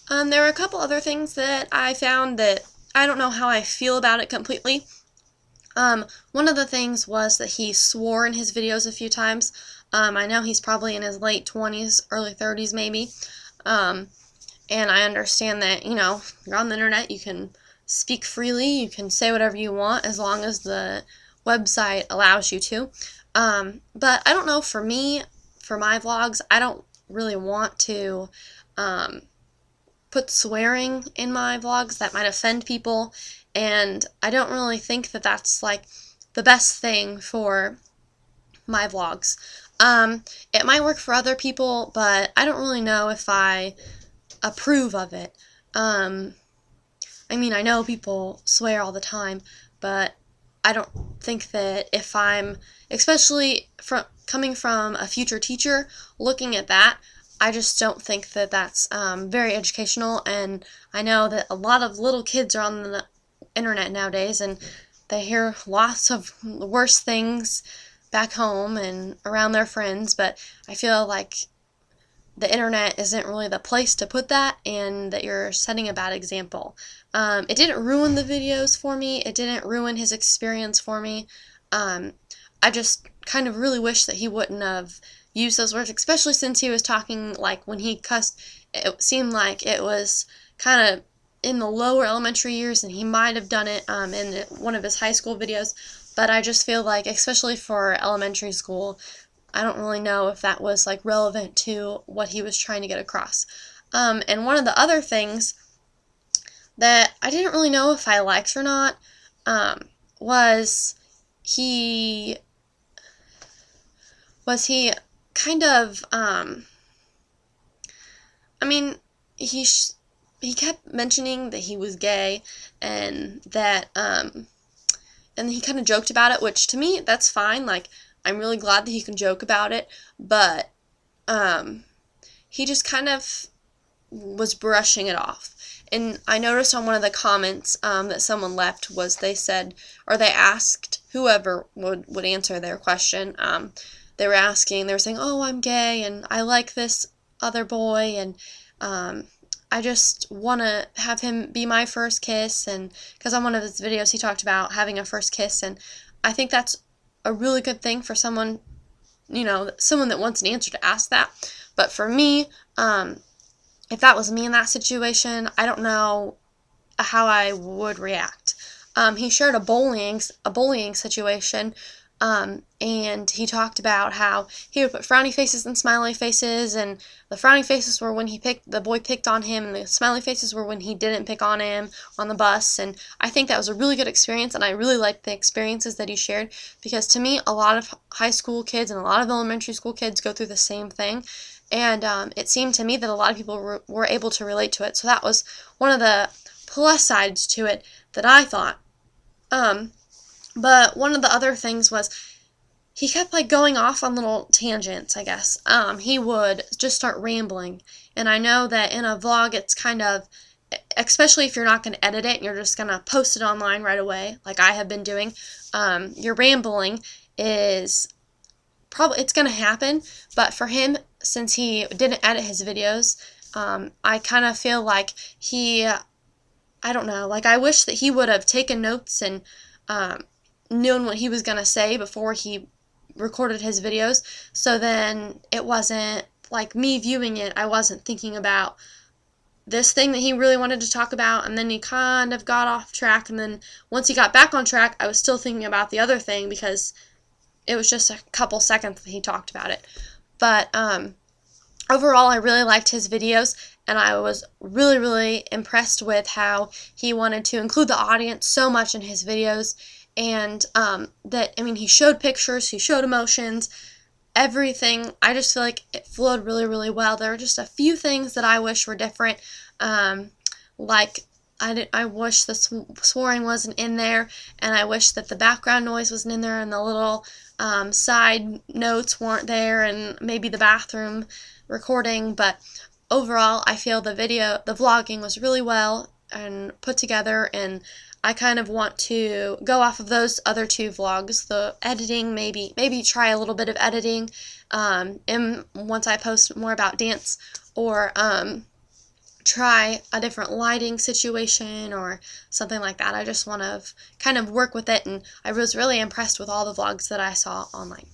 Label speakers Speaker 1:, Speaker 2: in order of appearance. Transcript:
Speaker 1: There were a couple other things that I found that I don't know how I feel about it completely. One of the things was that he swore in his videos a few times. I know he's probably in his late 20s, early 30s maybe. Um, and I understand that, you're on the internet, you can speak freely, you can say whatever you want as long as the website allows you to. But I don't know, for me, for my vlogs, I don't really want to put swearing in my vlogs that might offend people, and I don't really think that that's like the best thing for my vlogs. It might work for other people, but I don't really know if I approve of it. I mean, I know people swear all the time, but I don't think that if I'm, especially from coming from a future teacher, looking at that, I just don't think that that's very educational. And I know that a lot of little kids are on the internet nowadays, and they hear lots of worse things back home and around their friends, but I feel like the internet isn't really the place to put that, and that you're setting a bad example. It didn't ruin the videos for me. It didn't ruin his experience for me. I just kind of really wish that he wouldn't have used those words, especially since he was talking, like, when he cussed, it seemed like it was kind of in the lower elementary years, and he might have done it in one of his high school videos, but I just feel like, especially for elementary school, I don't really know if that was like relevant to what he was trying to get across. And one of the other things that I didn't really know if I liked or not was he kind of I mean, he kept mentioning that he was gay, and that and he kind of joked about it, which to me, that's fine. Like, I'm really glad that he can joke about it, but he just kind of was brushing it off. And I noticed on one of the comments that someone left was, they said, or they asked whoever would answer their question, they were saying, oh, I'm gay, and I like this other boy, and I just want to have him be my first kiss, and because on one of his videos he talked about having a first kiss, and I think that's a really good thing for someone, someone that wants an answer to ask that. But for me, if that was me in that situation, I don't know how I would react. He shared a bullying situation, and he talked about how he would put frowny faces and smiley faces, and the frowny faces were when the boy picked on him, and the smiley faces were when he didn't pick on him on the bus. And I think that was a really good experience, and I really liked the experiences that he shared, because to me, a lot of high school kids and a lot of elementary school kids go through the same thing, and it seemed to me that a lot of people were able to relate to it. So that was one of the plus sides to it that I thought. But one of the other things was he kept like going off on little tangents, I guess. He would just start rambling. And I know that in a vlog it's kind of, especially if you're not going to edit it and you're just going to post it online right away, like I have been doing, your rambling is probably, it's going to happen. But for him, since he didn't edit his videos, I kind of feel like I don't know, like I wish that he would have taken notes and known what he was going to say before he recorded his videos, so then it wasn't like me viewing it, I wasn't thinking about this thing that he really wanted to talk about, and then he kind of got off track, and then once he got back on track, I was still thinking about the other thing because it was just a couple seconds that he talked about it. But overall, I really liked his videos, and I was really, really impressed with how he wanted to include the audience so much in his videos. And he showed pictures, he showed emotions, everything. I just feel like it flowed really, really well. There were just a few things that I wish were different. Like, I wish the swearing wasn't in there, and I wish that the background noise wasn't in there, and the little side notes weren't there, and maybe the bathroom recording. But overall, I feel the vlogging was really well and put together, and I kind of want to go off of those other two vlogs. The editing, maybe try a little bit of editing, and once I post more about dance, or try a different lighting situation or something like that. I just want to kind of work with it, and I was really impressed with all the vlogs that I saw online.